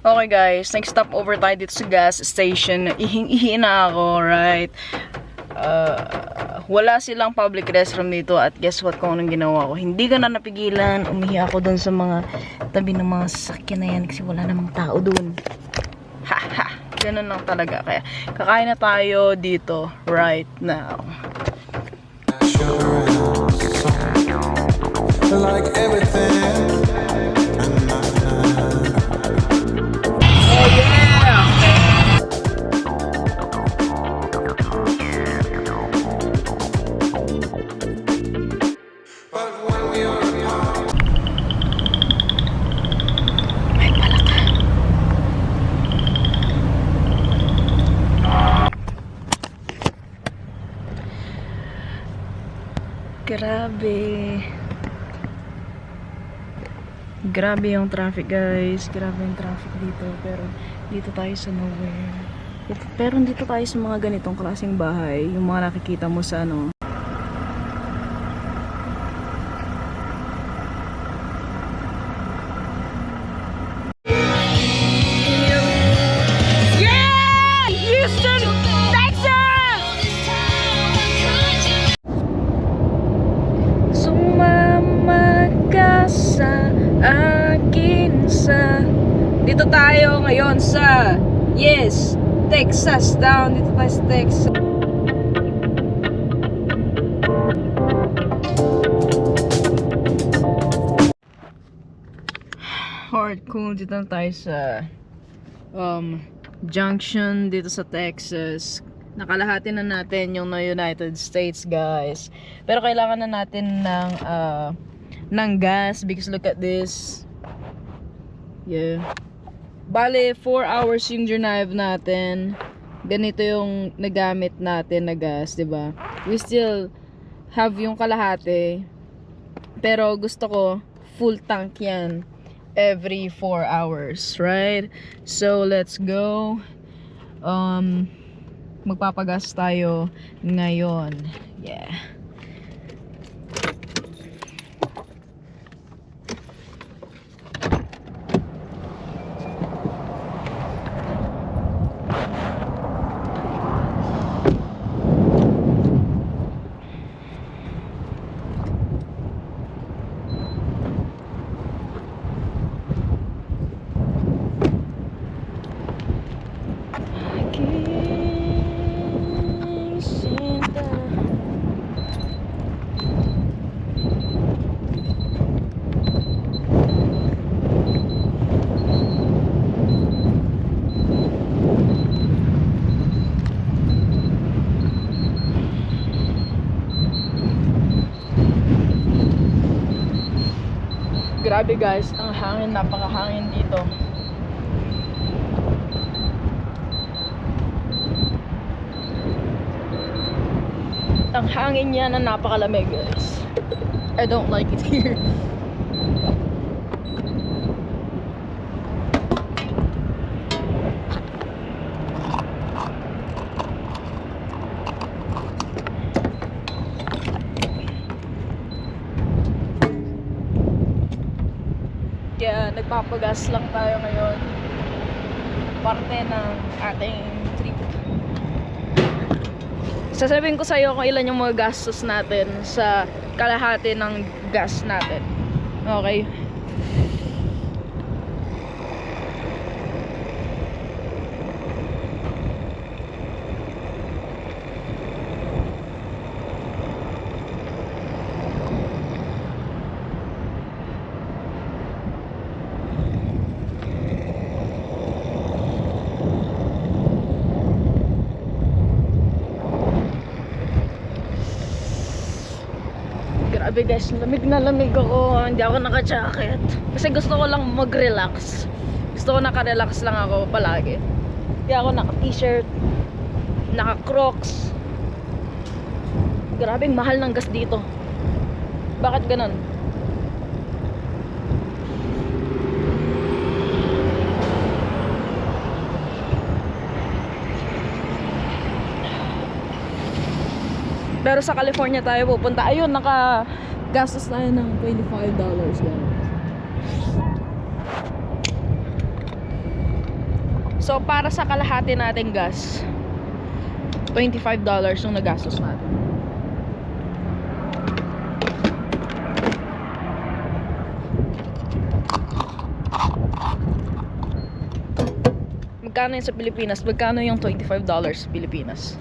Okay guys, next stop over tayo dito sa gas station. Ihing-ihi na ako, right? Wala silang public restroom dito at guess what kung anong ginawa ko? Hindi ka na napigilan, umihi ako dun sa mga tabi ng mga sasakyan na yan kasi wala namang tao dun. Ha ha, ganun lang talaga. Kaya kakain na tayo dito right now. Like everything. Oh yeah! But when we are apart, May palaka. Grabe. Grabe yung traffic guys. Grabe yung traffic dito. Pero dito tayo sa nowhere. Pero dito tayo sa mga ganitong klaseng bahay. Yung mga nakikita mo sa ano. Yeah! Houston, Texas! Sumama ka sa akin sa... Dito tayo ngayon sa... Yes! Texas down. Dito tayo sa Texas. Alright, cool. Dito na tayo sa junction dito sa Texas. Nakalahati na natin yung United States, guys. Pero kailangan na natin ng gas because look at this. Yeah. Bale, 4 hours yung drive natin. Ganito yung nagamit natin na gas, 'di ba? We still have yung kalahati. Pero gusto ko full tank 'yan every 4 hours, right? So, let's go. Magpapagas tayo ngayon. Yeah. Grabe guys, ang hangin, napakahangin dito. Ang hangin niya na napakalamig guys. I don't like it here. Kaya nagpapagas lang tayo ngayon. Parte ng ating trip. Sasabihin ko sa iyo kung ilan yung mga gastos natin sa kalahati ng gas natin. Okay? Grabe guys, lamig na lamig ako. Hindi ako naka-jacket. Kasi gusto ko lang mag-relax. Gusto ko naka-relax lang ako palagi. Hindi ako naka-t-shirt, naka-crocs. Grabe, mahal ng gas dito. Bakit ganun? Pero sa California tayo pupunta. Ayun, naka-gastos tayo ng $25 guys. So, para sa kalahati nating gas, $25 yung nagastos natin. Magkano yun sa Pilipinas? Magkano yung $25 sa Pilipinas?